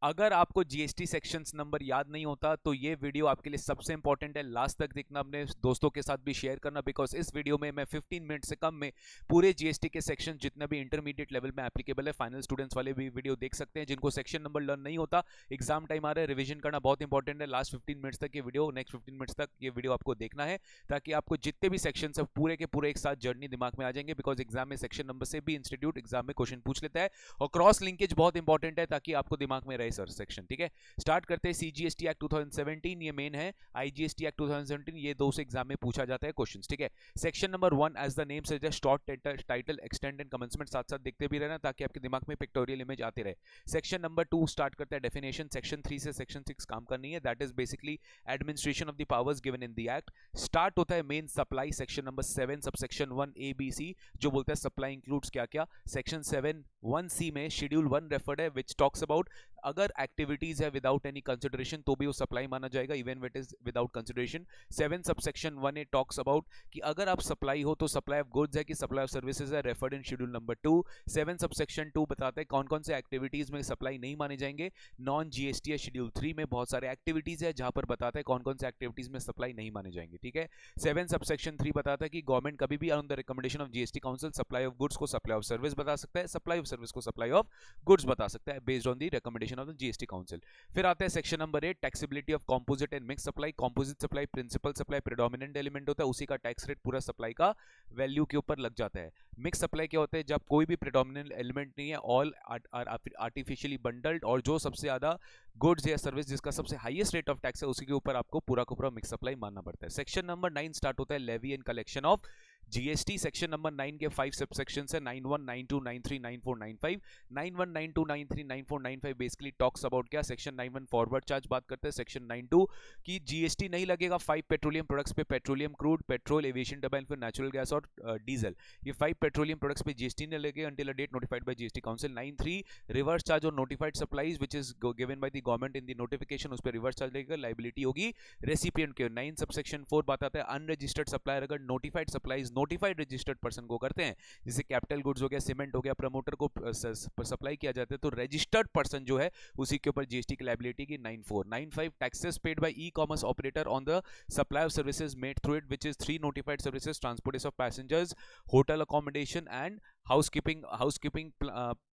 अगर आपको GST sections number याद नहीं होता तो ये वीडियो आपके लिए सबसे इंपॉर्टेंट है, लास्ट तक देखना, अपने दोस्तों के साथ भी शेयर करना, बिकॉज इस वीडियो में मैं 15 मिनट से कम में पूरे जीएसटी के सेक्शन जितने भी इंटरमीडिएट लेवल में एप्लीकेबल है, फाइनल स्टूडेंट्स वाले भी वीडियो देख सकते हैं। जिनको सेक्शन नंबर लर्न नहीं होता, एग्जाम टाइम आ रहा है, रिविजन करना बहुत इंपॉर्टेंट है। लास्ट 15 मिनट्स तक ये वीडियो, नेक्स्ट 15 मिनट्स तक ये वीडियो आपको देखना है, ताकि आपको जितने भी सेक्शन है पूरे के पूरे एक साथ जर्नी दिमाग में आ जाएंगे, बिकॉज एग्जाम में सेक्शन नंबर से भी इंस्टीट्यूट एग्जाम में क्वेश्चन पूछ लेता है, और क्रॉस लिंकेज बहुत इंपॉर्टेंट है ताकि आपको दिमाग में रहे सर सेक्शन। ठीक है, स्टार्ट करते हैं। सीजीएसटी एक्ट 2017 ये मेन है, आईजीएसटी एक्ट 2017 ये दो से एग्जाम में पूछा जाता है क्वेश्चंस। ठीक है, section number 1 as the name suggest short title extend and commencement, साथ साथ देखते भी रहना ताकि आपके दिमाग में पिक्टोरियल इमेज आते रहे। सेक्शन नंबर 2 स्टार्ट करता है डेफिनेशन, सेक्शन 3 से सेक्शन 6 काम करनी है, that is basically administration of the powers given in the act. Start होता है main supply, section number 7 subsection 1 A B C, जो बोलता है सप्लाई इंक्लूड्स क्या क्या। सेक्शन 7 1C में शेड्यूल 1 रेफर्ड है, विच टॉक्स अबाउट अगर एक्टिविटीज है विदाउट एनी कंसिडरेशन तो भी वो सप्लाई माना जाएगा, even it is without consideration. 7 subsection 1 A talks about कि अगर आप सप्लाई हो तो सप्लाई ऑफ गुड्स है कि सप्लाई ऑफ सर्विसेज है, referred in schedule number 2। 7 subsection 2 बताता है कौन कौन से एक्टिविटीज में सप्लाई नहीं माने जाएंगे। नॉन जीएसटी है शेड्यूल 3 में बहुत सारे एक्टिविटीज है जहां पर बताता है कौन कौन से एक्टिविटीज में सप्लाई नहीं माने जाएंगे। ठीक है, 7 सबसेक्शन 3 बताता है कि गवर्नमेंट कभी भी on the recommendation of GST council supply of goods को सप्लाई ऑफ सर्विस बता सकता है, सप्लाई ऑफ सर्विस को सप्लाई ऑफ गुड्स बता सकता है based on the recommendation of the GST council. फिर आता है section number 8 taxability of composite and mix supply. Composite supply principal supply predominant element होता है, उसी का टैक्स रेट पूरा सप्लाई का वैल्यू के ऊपर लग जाता है। मिक्स सप्लाई क्या होता है, जब कोई भी प्रेडोमिनेंट एलिमेंट नहीं है, ऑल आर्टिफिशियली बंडल्ड, और जो सबसे ज्यादा गुड्स या सर्विस जिसका सबसे हाईएस्ट रेट ऑफ टैक्स है उसी के ऊपर आपको पूरा का पूरा मिक्स सप्लाई मानना पड़ता है। सेक्शन नंबर 9 स्टार्ट होता है levy and collection of GST. Section number 9 के 5 सबसेक्शंस है, 91 92 93 94 95। 91 92 93 94 95 बेसिकली टॉक्स अबाउट क्या, सेक्शन 91 फॉरवर्ड चार्ज बात करते हैं, सेक्शन 92 की जीएसटी नहीं लगेगा 5 पेट्रोलियम प्रोडक्ट्स पे, petroleum crude, petrol, aviation turbine, फिर नेचुरल गैस और डीजल, ये 5 पेट्रोलियम प्रोडक्ट्स पे जीएसटी नहीं लगेगा until a date notified by GST council. 93 reverse charge और notified supplies which is given by the government in the notification, उस पर reverse charge लगेगा, लायबिलिटी होगी रेसिपिएंट के। 9 सबसेक्शन 4 बताता है अनरजिस्टर्ड सप्लायर अगर notified supplies notified registered person को करते हैं, जैसे कैपिटल गुड्स हो गया, सीमेंट हो गया, प्रमोटर को सप्लाई किया जाता है, तो रजिस्टर्ड पर्सन जो है उसी के ऊपर जीएसटी की लायबिलिटी की। 94 95 taxes paid by e commerce operator on the supply of services made through it which is 3 notified services, transportation of passengers, hotel accommodation and housekeeping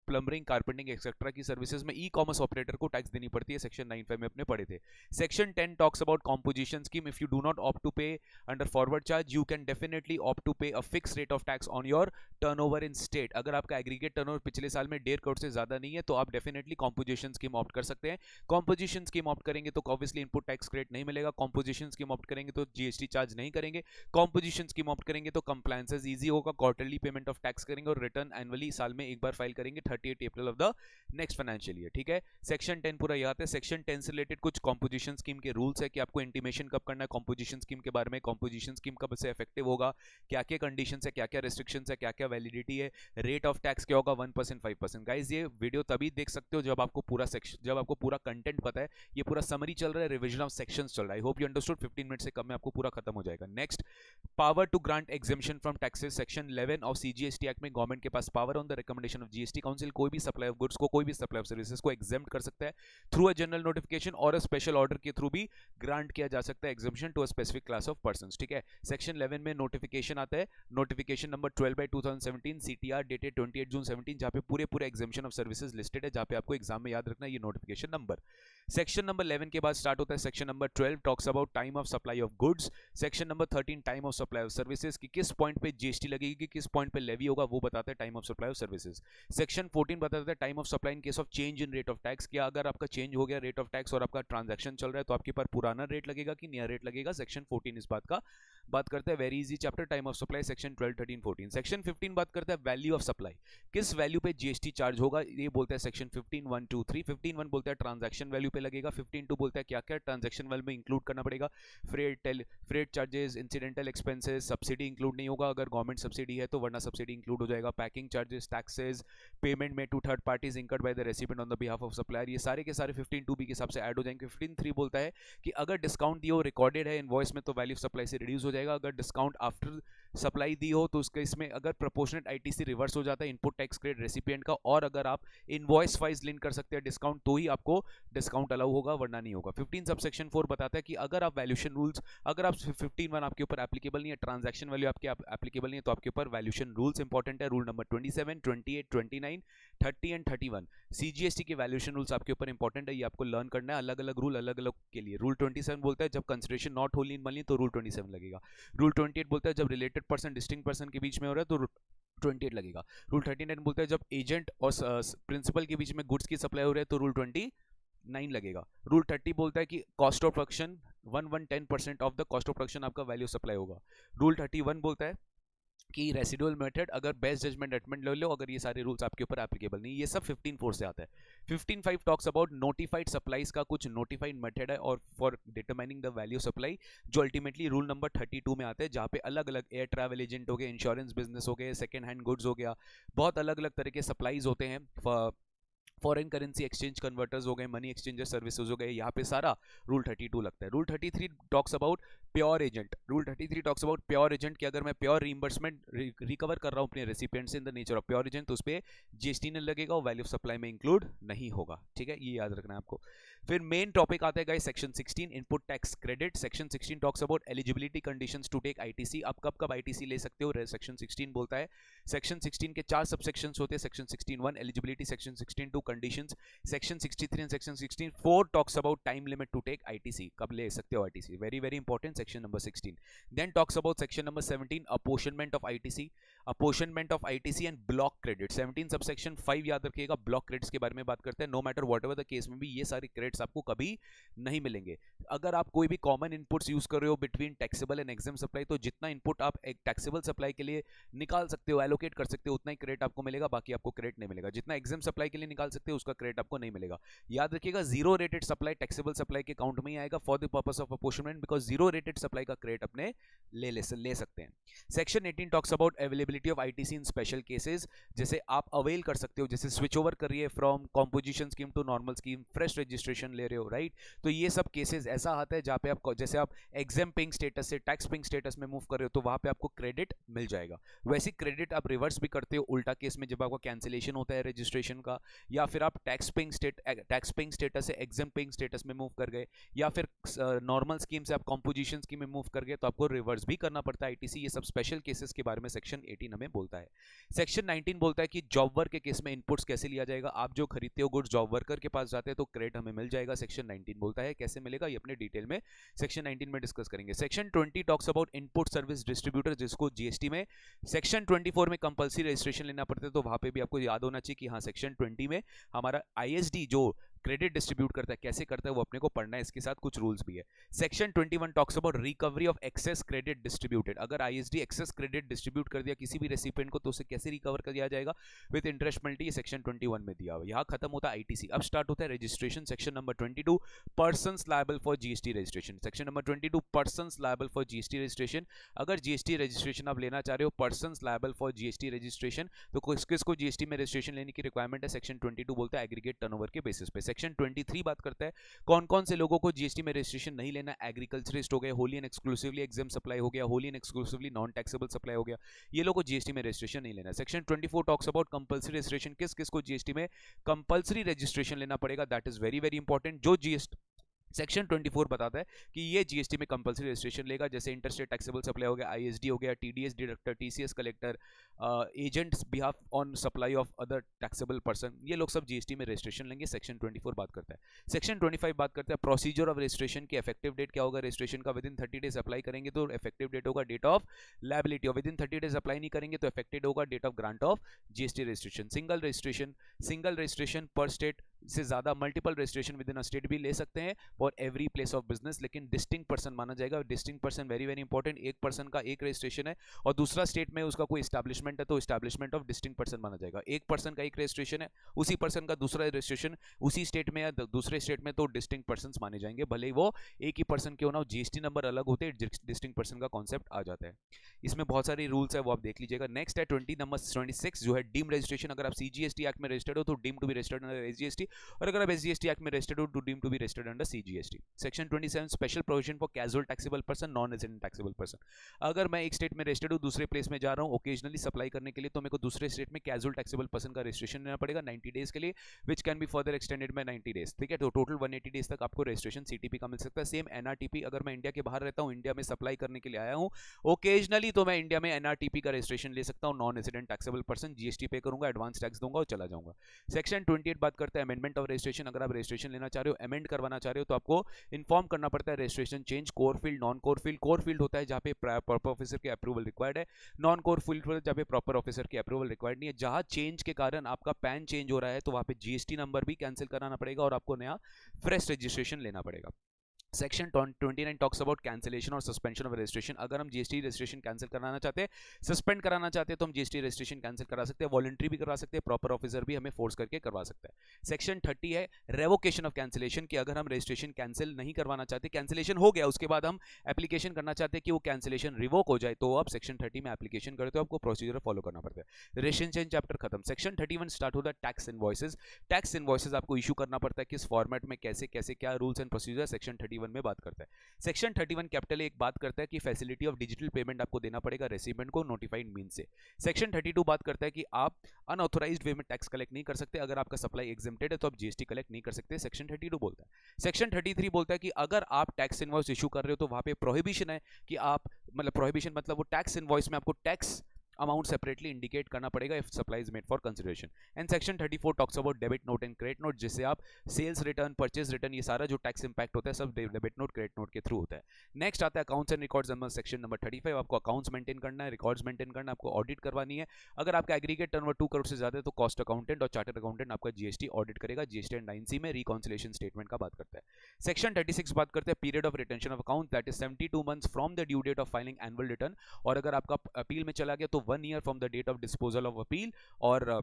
plumbing, carpentering etcetera की services में e commerce operator को tax देनी पड़ती है, section 95 में अपने पढ़े थे। Section 10 talks about composition scheme, if you do not opt to pay under forward charge you can definitely opt to पे a fix rate of tax on your turnover in state. अगर आपका aggregate turnover पिछले साल में 1.5 करोड़ से ज्यादा नहीं है तो आप डेफिनेटली कॉम्पोजिशन स्कीम ऑप्ट कर सकते हैं। कॉम्पोजिशन स्कीम ऑप्ट करेंगे तो ऑब्वियसली इनपुट टैक्स क्रेडिट नहीं मिलेगा, कॉम्पोजिशन स्कीम ऑप्ट करेंगे तो जीएसटी चार्ज नहीं करेंगे, कॉम्पोजिशन स्कीम ऑप्ट करेंगे तो कंप्लायंसेस इजी होगा, क्वार्टरली पेमेंट ऑफ टैक्स करेंगे और रिटर्न एनुअली साल में एक बार फाइल करेंगे 38 अप्रैल of the next financial year. ठीक है, सेक्शन 10 पूरा याद है। सेक्शन 10 से रिलेटेड कुछ कंपोजिशन स्कीम के रूल्स है कि आपको इंटीमेशन कब करना है कंपोजिशन स्कीम के बारे में, कंपोजिशन स्कीम कब से इफेक्टिव होगा, क्या क्या कंडीशंस है, क्या क्या रेस्ट्रिक्शंस है, क्या क्या वैलिडिटी है, रेट ऑफ टैक्स क्या होगा 1% 5%। गाइस ये वीडियो तभी देख सकते हो जब आपको पूरा सेक्शन, जब आपको पूरा कंटेंट पता है। ये पूरा समरी चल रहा है, रिवीजन ऑफ सेक्शंस चल रहा है। I hope you understood, 15 minute से कम में आपको पूरा खत्म हो जाएगा। Next, power to grant exemption from taxes, section 11 of CGST act में गवर्नमेंट के पास power on the recommendation of GST council कोई भी सप्लाई ऑफ गुड्स को, कोई भी सप्लाई ऑफ सर्विसेज को एग्जेम्प्ट कर सकता है थ्रू अ जनरल नोटिफिकेशन और अ स्पेशल ऑर्डर के थ्रू भी ग्रांट किया जा सकता है exemption to a specific class of persons. ठीक है, सेक्शन 11 में नोटिफिकेशन आता है, notification number 12/2017 CTR dated 28 June 17, जहां पे पूरे पूरे एग्जेम्पशन ऑफ सर्विसेज लिस्टेड है, जहां पे आपको एग्जाम में याद रखना है ये नोटिफिकेशन नंबर। सेक्शन नंबर 11 के बाद स्टार्ट होता है section number 12 talks about time of supply of goods. Section number 13 time of supply of services की किस पॉइंट पे जीएसटी लगेगी, किस पॉइंट पे लेवी होगा वो बताता है time of supply of services. Section 14 बताता है time of supply in case of change in rate of tax, क्या अगर आपका चेंज हो गया रेट ऑफ टैक्स और आपका ट्रांजैक्शन चल रहा है तो आपके पास पुराना रेट लगेगा कि नया रेट लगेगा। सेक्शन 14 इस बात का बात करता है, very easy chapter time of supply, section 12 13 14। Section 15 बात करता है वैल्यू ऑफ सप्लाई, किस वैल्यू पे जीएसटी चार्ज होगा, ये बोलता है सेक्शन 15 1 2 3। 15 1 बोलता है ट्रांजैक्शन वैल्यू पे लगेगा, 15 2 बोलता है क्या क्या ट्रांजैक्शन वैल्यू में इंक्लूड करना पड़ेगा, freight charges, incidental expenses, subsidy include नहीं होगा अगर गवर्नमेंट सब्सिडी है तो, वरना सब्सिडी इंक्लूड हो जाएगा, packing charges, taxes, payment payment में to third parties incurred by the recipient on the behalf of supplier, ये सारे के सारे 15(2)(b) के हिसाब से ऐड हो जाएंगे। 15(3) बोलता है कि अगर डिस्काउंट दियो रिकॉर्डेड है इनवॉइस में तो वैल्यू सप्लाई से रिड्यूस हो जाएगा, अगर डिस्काउंट आफ्टर सप्लाई दी हो तो उसके इसमें अगर प्रोपोर्शनेट आईटीसी रिवर्स हो जाता है इनपुट टैक्स क्रेडिट रेसिपिएंट का, और अगर आप इनवॉइस वाइज लिंक कर सकते हैं डिस्काउंट तो ही आपको डिस्काउंट अलाउ होगा, वरना नहीं होगा। 15 सबसेक्शन 4 बताता है कि अगर आप वैल्यूएशन रूल्स, अगर आप 15(1) आपके ऊपर एप्लीकेबल नहीं है, ट्रांजैक्शन वैल्यू आपके एप्लीकेबल नहीं है, तो आपके ऊपर वैल्यूएशन रूल्स इंपॉर्टेंट है। रूल नंबर 27, 28, 29, 30 एंड 31 सीजीएसटी के वैल्यूएशन रूल्स आपके ऊपर इंपॉर्टेंट है, ये आपको लर्न करना है। अलग अलग रूल अलग अलग के लिए। रूल 27 बोलता है जब consideration not Holi in money तो रूल 27 लगेगा। रूल 28 बोलता है जब रिलेटेड पर्सन डिस्टिंक्ट पर्सन के बीच में हो रहा है तो 28 लगेगा। रूल 39 बोलता है जब एजेंट और प्रिंसिपल के बीच में गुड्स की सप्लाई हो रही है तो रूल 29 लगेगा। रूल 30 बोलता है कि cost of production 10% of the cost of production आपका वैल्यू सप्लाई होगा। रूल 31 बोलता है कि रेसिडुअल मेथड अगर बेस्ट जजमेंट एडमेंट ले लो, अगर ये सारे रूल्स आपके ऊपर एप्लीकेबल नहीं, ये सब 15(4) से आता है। 15(5) टॉक्स अबाउट नोटिफाइड सप्लाईज का कुछ नोटिफाइड मेथड है और for determining the value supply, जो अल्टीमेटली रूल नंबर 32 में आता है, जहाँ पे अलग अलग एयर ट्रैवल एजेंट हो गए, इंश्योरेंस बिजनेस हो गए, सेकेंड हैंड गुड्स हो गया, बहुत अलग अलग तरह के सप्लाईज होते हैं, फॉरेन करेंसी एक्सचेंज कन्वर्टर्स हो गए, मनी एक्सचेंजर सर्विसेज हो गए, यहाँ पे सारा रूल 32 लगता है। Rule 33 talks about pure agent. Rule 33 talks about pure agent कि अगर मैं प्योर रीइंबर्समेंट रिकवर कर रहा हूँ अपने रेसिपिएंट से in the nature of pure agent तो उस पर जीएसटी नहीं लगेगा और वैल्यू ऑफ सप्लाई में इंक्लूड नहीं होगा। ठीक है, ये याद रखना है आपको। फिर मेन टॉपिक आता है guys section 16 input tax credit. Section 16 talks about eligibility conditions to take ITC. आप कब कब आईटीसी ले सकते हो, सेक्शन 16 बोलता है। सेक्शन 16 के 4 सबसेक्शंस होते हैं। Section 16(1) eligibility, section 16(2) conditions, section 63 and section 16(4) talks about time limit to take ITC, कब ले सकते हो ITC, very very important section number 16। Then talks about section number 17 apportionment of ITC, apportionment of ITC and block credit. 17 subsection 5 याद रखिएगा, block credits के बारे में बात करते हैं। No matter whatever the case में भी ये सारे क्रेडिट्स आपको कभी नहीं मिलेंगे। अगर आप कोई भी कॉमन इनपुट्स यूज कर रहे हो between taxable and exempt supply, तो जितना इनपुट आप एक टैक्सेबल सप्लाई के लिए निकाल सकते हो, एलोकेट कर सकते हो, उतना ही क्रेडिट आपको मिलेगा, बाकी आपको क्रेडिट नहीं मिलेगा। जितना एग्जाम सप्लाई के लिए निकाल सकते हो उसका क्रेडिट आपको नहीं मिलेगा। याद रखिएगा zero rated supply taxable supply के काउंट में ही आएगा for the purpose of apportionment, because zero rated supply का क्रेडिट अपने ले सकते हैं। Section 18 talks about availability of ITC in special cases, जैसे आप अवेल कर सकते हो, जैसे स्विच ओवर कर रही है from composition scheme to normal scheme, fresh registration ले रहे हो, राइट। तो ये सब केसेस ऐसा आता है जहाँ पे आप जैसे आप एग्जाम पेइंग स्टेटस से टैक्स पेइंग स्टेटस में मूव कर रहे हो तो वहां पे आपको क्रेडिट मिल जाएगा। वैसे क्रेडिट आप रिवर्स भी करते हो उल्टा केस में, जब आपका कैंसिलेशन होता है रजिस्ट्रेशन का, या फिर आप टैक्स पेइंग स्टेटस से एग्जाम पेइंग स्टेटस में मूव कर गए, या फिर नॉर्मल स्कीम से आप कॉम्पोजिशन स्कीम में मूव कर गए तो आपको रिवर्स भी करना पड़ता है आईटीसी। ये सब स्पेशल केसेस के बारे में सेक्शन 18 हमें बोलता है। सेक्शन 19 बोलता है कि जॉब वर्क के केस में इनपुट्स कैसे लिया जाएगा। आप जो खरीदते हो गुड्स जॉब वर्कर के पास जाते हैं तो क्रेडिट हमें मिल जाएगा। सेक्शन 19 बोलता है कैसे मिलेगा, ये अपने डिटेल में सेक्शन 19 में डिस्कस करेंगे। Section 20 talks about input service distributor, जिसको जीएसटी में सेक्शन 24 में कंपल्सरी रजिस्ट्रेशन लेना पड़ता है, तो वहां पे भी आपको याद होना चाहिए कि हाँ सेक्शन 20 में हमारा आईएसडी जो क्रेडिट डिस्ट्रीब्यूट करता है कैसे करता है वो अपने को पढ़ना है, इसके साथ कुछ रूल्स भी है। Section 21 talks about recovery of excess credit distributed. अगर आईएसडी एक्सेस क्रेडिट डिस्ट्रीब्यूट कर दिया किसी भी रेसिपिएंट को तो उसे कैसे रिकवर कर दिया जाएगा विद इंटरेस्ट पेनल्टी, सेक्शन 21 में दिया हुआ। यहाँ खत्म होता है आईटीसी, अब स्टार्ट होता है registration. Section number 22 persons liable for GST registration. Section number 22 persons liable for GST registration. अगर जीएसटी रजिस्ट्रेशन आप लेना चाह रहे हो persons liable for GST registration, तो किसको जीएसटी में रजिस्ट्रेशन लेने की रिक्वायरमेंट है, सेक्शन 22 बोलता है एग्रीगेट टर्नओवर के बेसिस पे। सेक्शन 23 बात करता है कौन कौन से लोगों को जीएसटी में रजिस्ट्रेशन नहीं लेना। एग्रीकल्चरिस्ट हो गए, Holi and exclusively exempt supply हो गया, Holi and exclusively non taxable supply हो गया, ये लोगों को जीएसटी में रजिस्ट्रेशन नहीं लेना। Section 24 talks about compulsory registration, किस किस को जीएसटी में कंपल्सरी रजिस्ट्रेशन लेना पड़ेगा, that is very very important. जो जीएसटी सेक्शन 24 बताता है कि ये जीएसटी में कंपल्सरी रजिस्ट्रेशन लेगा, जैसे इंटरस्टेट टैक्सेबल सप्लाई हो गया, आईएसडी हो गया, TDS deductor, TCS collector, agents behalf on supply of other taxable person, ये लोग सब जीएसटी में रजिस्ट्रेशन लेंगे। सेक्शन 24 बात करता है। सेक्शन 25 बात करता है प्रोसीजर ऑफ रजिस्ट्रेशन की इफेक्टिव डेट क्या होगा। रजिस्ट्रेशन का विद इन 30 डेज अप्लाई करेंगे तो इफेक्टिव डेट होगा डेट ऑफ लायबिलिटी, और विद इन 30 डेज अप्लाई नहीं करेंगे तो इफेक्टेड होगा date of grant of GST registration. Single registration per state से ज़्यादा multiple registration within a state भी ले सकते हैं for every place of business, लेकिन डिस्टिंक्ट पर्सन माना जाएगा। Distinct person very very important, एक पर्सन का एक रजिस्ट्रेशन है और दूसरा स्टेट में उसका कोई एस्टैब्लिशमेंट है तो एस्टैब्लिशमेंट ऑफ डिस्टिंक्ट पर्सन माना जाएगा। एक पर्सन का एक रजिस्ट्रेशन है, उसी पर्सन का दूसरा रजिस्ट्रेशन उसी स्टेट में या दूसरे स्टेट में, तो डिस्टिंक्ट पर्सन माने जाएंगे, भले ही वो एक ही पर्सन क्यों ना हो। जीएसटी नंबर अलग होते हैं, डिस्टिंक्ट पर्सन का कॉन्सेप्ट आ जाता है। इसमें बहुत सारी रूल्स है, वो आप देख लीजिएगा। नेक्स्ट है 20 नंबर 26 जो है डीम रजिस्ट्रेशन। अगर आप सीजीएसटी एक्ट में रजिस्टर्ड हो तो deem to be registered under SGST, और अगर आप एसजीएसटी एक्ट में रजिस्टर्ड हो तो deem to be registered under CGST. Section 27 special provision for casual taxable person, non resident taxable person. अगर मैं एक स्टेट में रजिस्टर्ड हूं, दूसरे प्लेस में जा रहा हूं ओकेजनली सप्लाई करने के लिए, तो मेरे को दूसरे स्टेट में कैजुअल टैक्सेबल पर्सन का रजिस्ट्रेशन लेना पड़ेगा 90 डेज के लिए, which can be further extended by 90 days. ठीक है, तो टोटल 180 डेज तक आपको रजिस्ट्रेशन सीटीपी का मिल सकता है। सेम एनआरटीपी, अगर मैं इंडिया के बाहर रहता हूं, इंडिया में सप्लाई करने के लिए आया हूं ओकेजनली, तो मैं इंडिया में एनआरटीपी का रजिस्ट्रेशन ले सकता हूं, non resident taxable person. GST पे करूंगा, एडवांस टैक्स दूंगा और चला जाऊंगा। सेक्शन 28 बात करते हैं अमेंडमेंट ऑफ रजिस्ट्रेशन। अगर आप रजिस्ट्रेशन लेना चाह रहे हो, अमेंड करवाना चाह रहे हो, तो आपको इन्फॉर्म करना पड़ता है registration change, core field, non core field. Core field होता है जहां पे प्रॉपर ऑफिसर के अप्रूवल रिक्वायर्ड है, नॉन कोर फील्ड जहां पे प्रॉपर ऑफिसर के अप्रूवल रिक्वायर्ड नहीं है। जहां चेंज के कारण आपका पैन चेंज हो रहा है तो वहां पे जीएसटी नंबर भी कैंसिल कराना पड़ेगा और आपको नया फ्रेश रजिस्ट्रेशन लेना पड़ेगा। सेक्शन 29 टॉक्स अबाउट कैंसिलेशन और सस्पेंशन ऑफ रजिस्ट्रेशन। अगर हम जीएसटी रजिस्ट्रेशन कैंसिल कराना चाहते हैं, सस्पेंड कराना चाहते हैं, तो हम जीएसटी रजिस्ट्रेशन कैंसिल करा सकते हैं, वॉलंटरी भी करवा सकते हैं, प्रॉपर ऑफिसर भी हमें फोर्स करके करवा सकता है। सेक्शन 30 है रेवोकेशन ऑफ कैंसिलेशन, कि अगर हम रजिस्ट्रेशन कैंसिल नहीं करवाना चाहते, कैंसिलेशन हो गया, उसके बाद हम एप्लीकेशन करना चाहते हैं कि वो कैंसिलेशन रिवोक हो जाए, तो आप सेक्शन 30 में एप्लीकेशन करते हो, आपको प्रोसीजर फॉलो करना पड़ता है। रजिस्ट्रेशन चैप्टर खत्म। सेक्शन 31 स्टार्ट होता है टैक्स इनवॉइसेस। टैक्स इनवॉइसेस आपको इशू करना पड़ता है, किस फॉर्मेट में, कैसे कैसे, क्या रूल्स एंड प्रोसीजर, सेक्शन 31 में बात करता है। सेक्शन 31 कैपिटल एक बात करता है कि फैसिलिटी ऑफ डिजिटल पेमेंट आपको देना पड़ेगा रेसिडेंट को नोटिफाइड मीन से। सेक्शन 32 बात करता है कि आप अनऑथोराइज्ड वे में टैक्स कलेक्ट नहीं कर सकते, अगर आपका सप्लाई एग्जेम्प्टेड है तो आप जीएसटी कलेक्ट नहीं कर सकते, सेक्शन 32 बोलता है। सेक्शन 33 बोलता है कि अगर आप टैक्स इनवॉइस इशू कर रहे हो तो वहां पे प्रोहिबिशन है कि आप, मतलब प्रोहिबिशन मतलब वो टैक्स इनवॉइस में आपको टैक्स अमाउंट सेपरेटली इंडिकेट करना पड़ेगा if supply is made for consideration. And section 34 talks about debit note and credit note, जिससे आप सेल्स रिटर्न, परचेज रिटर्न, ये सारा जो टैक्स इंपैक्ट होता है सब डेबिट नोट, क्रेडिट नोट के थ्रू होता है। नेक्स्ट आता है accounts and records number section number 35। आपको अकाउंट्स मेंटेन करना है, रिकॉर्ड्स मेंटेन करना है, आपको ऑडिट करवानी है। अगर आपका एग्रीगेट टर्नओवर 2 करोड़ से ज्यादा है तो कॉस्ट अकाउंटेंट और चार्टर्ड अकाउंटेंट आपका जीएसटी ऑडिट करेगा। जीएसटी एंड 9C में रिकॉन्सिलेशन स्टेटमेंट का बात करता है। सेक्शन 36 बात करते हैं period of retention of account, that is 72 months from the due date of filing annual return, और अगर आपका अपील में चला गया तो 1 year from the date of disposal of appeal, और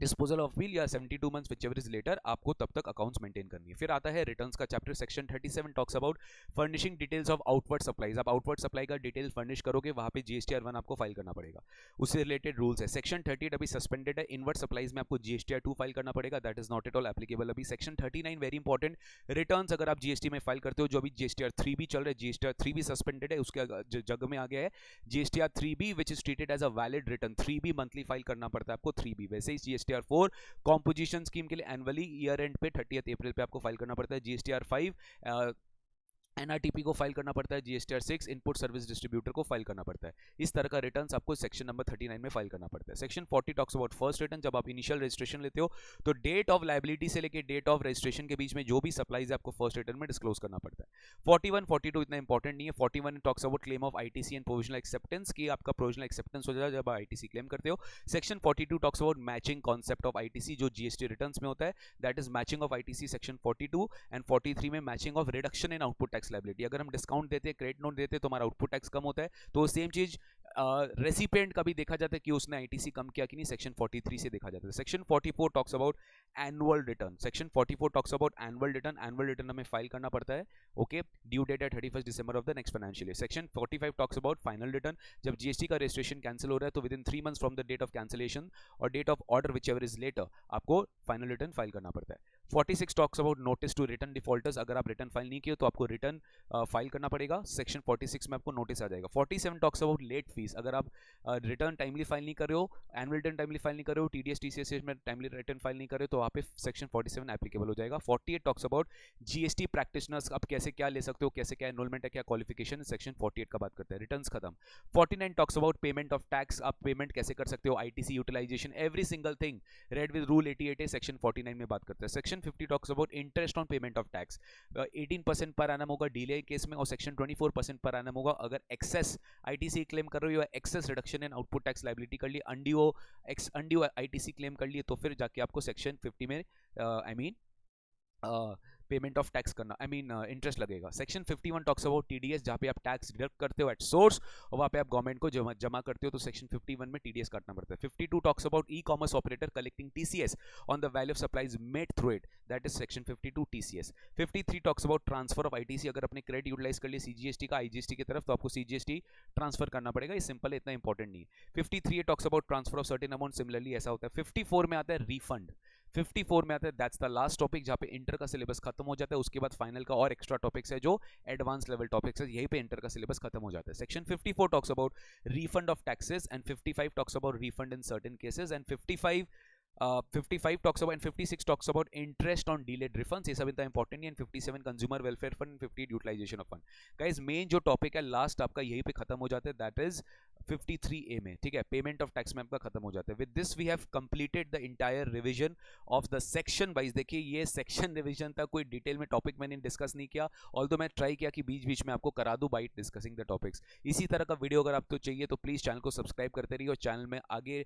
डिस्पोजल ऑफ अपील या 72 मंथ्स व्हिचएवर इज लेटर, आपको तब तक अकाउंट्स मेंटेन करनी है। फिर आता है रिटर्न्स का chapter. Section 37 talks about furnishing details of outward supplies. आप आउटवर्ड सप्लाई का डिटेल फर्निश करोगे, वहां पे जीएसटीआर 1 आपको फाइल करना पड़ेगा, उससे रिलेटेड रूल्स है। सेक्शन 38 अभी सस्पेंडेड है, इनवर्ड सप्लाईज में आपको जीएसटीआर 2 फाइल करना पड़ेगा, that is not at all applicable अभी। सेक्शन 39 वेरी इंपॉर्टेंट, रिटर्न्स अगर आप जीएसटी में फाइल करते हो, जो अभी जीएसटीआर 3 भी चल रहा है, जीएसटीआर 3 भी सस्पेंडेड है, उसके जग में आ गया है GSTR 3B which is treated as a valid return. 3B monthly file करना पड़ता है आपको 3B। वैसे ही जीएसटीआर 4 कॉम्पोजिशन स्कीम के लिए एनुअली ईयर एंड पे 30 अप्रैल पे आपको फाइल करना पड़ता है। जीएसटीआर 5 एनआरटीपी को फाइल करना पड़ता है, जीएसटीआर 6 इनपुट सर्विस डिस्ट्रीब्यूटर को फाइल करना पड़ता है। इस तरह का रिटर्न्स आपको सेक्शन नंबर 39 में फाइल करना पड़ता है। Section 40 talks about first return. जब आप इनिशियल रजिस्ट्रेशन लेते हो तो डेट ऑफ लायबिलिटी से लेकर डेट ऑफ रजिस्ट्रेशन के बीच में जो भी सप्लाईज आपको फर्स्ट रिटर्न में डिस्क्लोज करना पड़ता है। 41 42 इतना इंपॉर्टेंट नहीं है। 41 talks about claim of ITC and provisional acceptance, की आपका प्रोविजनल एक्सेप्टेंस हो जाए जब आप आईटीसी क्लेम करते हो। Section 42 talks about matching concept of ITC, जो जीएसटी रिटर्न्स में होता है, that is matching of ITC section 42। And 43 में matching of reduction in output tax liability. अगर हम डिस्काउंट देते हैं, क्रेडिट नोट देते हैं, तो हमारा आउटपुट टैक्स कम होता है, तो सेम चीज रेसिपिएंट का भी देखा जाता है कि उसने आईटीसी कम किया कि नहीं, सेक्शन 43 से देखा जाता है। Section 44 talks about annual return. Section 44 talks about annual return. Annual return हमें फाइल करना पड़ता है, ओके, ड्यू डेट है 31 दिसंबर of the next financial year. Section 45 talks about final return. जब जीएसटी का रजिस्ट्रेशन कैंसिल हो रहा है तो within 3 months from the date of cancellation और date of order whichever is later, आपको फाइनल रिटर्न फाइल करना पड़ता है। 46 talks about notice to return defaulters. अगर आप रिटर्न फाइल नहीं किए तो आपको रिटर्न फाइल करना पड़ेगा, सेक्शन 46 में आपको नोटिस आ जाएगा। 47 टॉक्स अबाउट लेट फीस। अगर आप रिटर्न टाइमली फाइल नहीं कर रहे हो, एनुअल रिटर्न टाइमली फाइल नहीं कर रहे हो, टीडीएस टीसीएस में टाइमली रिटर्न फाइल नहीं कर रहे हो, तो वहाँ पे सेक्शन 47 एप्लीकेबल हो जाएगा। 48 टॉक्स अबाउट जीएसटी प्रैक्टिशनर्स। आप कैसे क्या ले सकते हो, कैसे क्या एनरोलमेंट है, क्या क्वालिफिकेशन, सेक्शन 48 का बात करते हैं। रिटर्न्स खत्म। 49 talks about payment of tax. आप पेमेंट कैसे कर सकते हो, ITC utilisation, every single thing read with rule 88 section 49 में बात करते हैं। Section section 50 talks about interest on payment of tax. 18% पर एनम होगा डीले केस में, और सेक्शन 24% पर एनम होगा अगर एक्सेस आईटीसी क्लेम कर रहे हो या excess reduction in output tax liability कर ली, अनड्यू आईटीसी क्लेम कर लिए, तो फिर जाके आपको सेक्शन 50 में I mean payment of tax करना, आई मीन इंटरेस्ट लगेगा। सेक्शन 51 टॉक्स अबाउट टीडीएस, जहाँ पे आप टैक्स डिडक्ट करते हो एट सोर्स और वहाँ पे आप गवर्नमेंट को जमा करते हो, तो सेक्शन 51 में टीडीएस काटना पड़ता है। 52 talks about E commerce operator collecting TCS on the value of supplies made through it, that is section 52 TCS. 53 talks about transfer of ITC, अगर अपने क्रेडिट यूटिलाइज कर लिए सीजीएसटी का आईजीएसटी की तरफ, तो आपको सीजीएसटी ट्रांसफर करना पड़ेगा। ये सिंपल है, इतना इंपॉर्टेंट नहीं है। 53 talks about transfer of certain amount, similarly ऐसा होता है। 54 में आता है रिफंड, 54 में आता है दैट्स द लास्ट टॉपिक जहाँ पे इंटर का सिलेबस खत्म हो जाता है। उसके बाद फाइनल का और एक्स्ट्रा टॉपिक्स है जो एडवांस लेवल टॉपिक्स है, यहीं पे इंटर का सिलेबस खत्म हो जाता है। Section 54 talks about refund of taxes and 55 talks about refund in certain cases and 55 talks about and 56 talks about interest on delayed refunds, ये सब इतना इंपॉर्टेंट नहीं है। 57 consumer welfare fund, 58 utilisation of fund. Guys main जो topic है last आपका यहीं पे खत्म हो जाता है, दैट इज 53A में, ठीक है, पेमेंट ऑफ टैक्स में आपका खत्म हो जाता है। With this we have completed the entire revision of the section wise. देखिए ये सेक्शन रिवीजन था, कोई डिटेल में टॉपिक मैंने डिस्कस नहीं किया, ऑल्दो मैं ट्राई किया कि बीच बीच में आपको करा दूं बाइट डिस्कसिंग द टॉपिक्स। इसी तरह का वीडियो अगर आपको चाहिए तो प्लीज चैनल को सब्सक्राइब करते रहिए और चैनल में आगे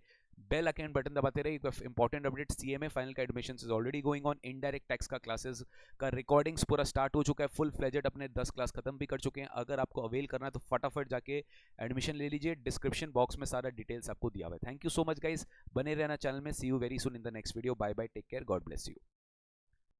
बेल आइकन बटन दबाते रहिए। इंपॉर्टेंट अपडेट, सीएमए फाइनल का admission is already going on, indirect tax का क्लासेस का रिकॉर्डिंग्स पूरा स्टार्ट हो चुका है, फुल फ्लेजेड अपने 10 क्लास खत्म भी कर चुके हैं। अगर आपको अवेल करना है तो फटाफट जाके एडमिशन ले लीजिए, डिस्क्रिप्शन बॉक्स में सारा डिटेल्स आपको दिया हुआ है। Thank you so much guys, बने रहना चैनल में। See you very soon in the next video, bye bye, take care, God bless you.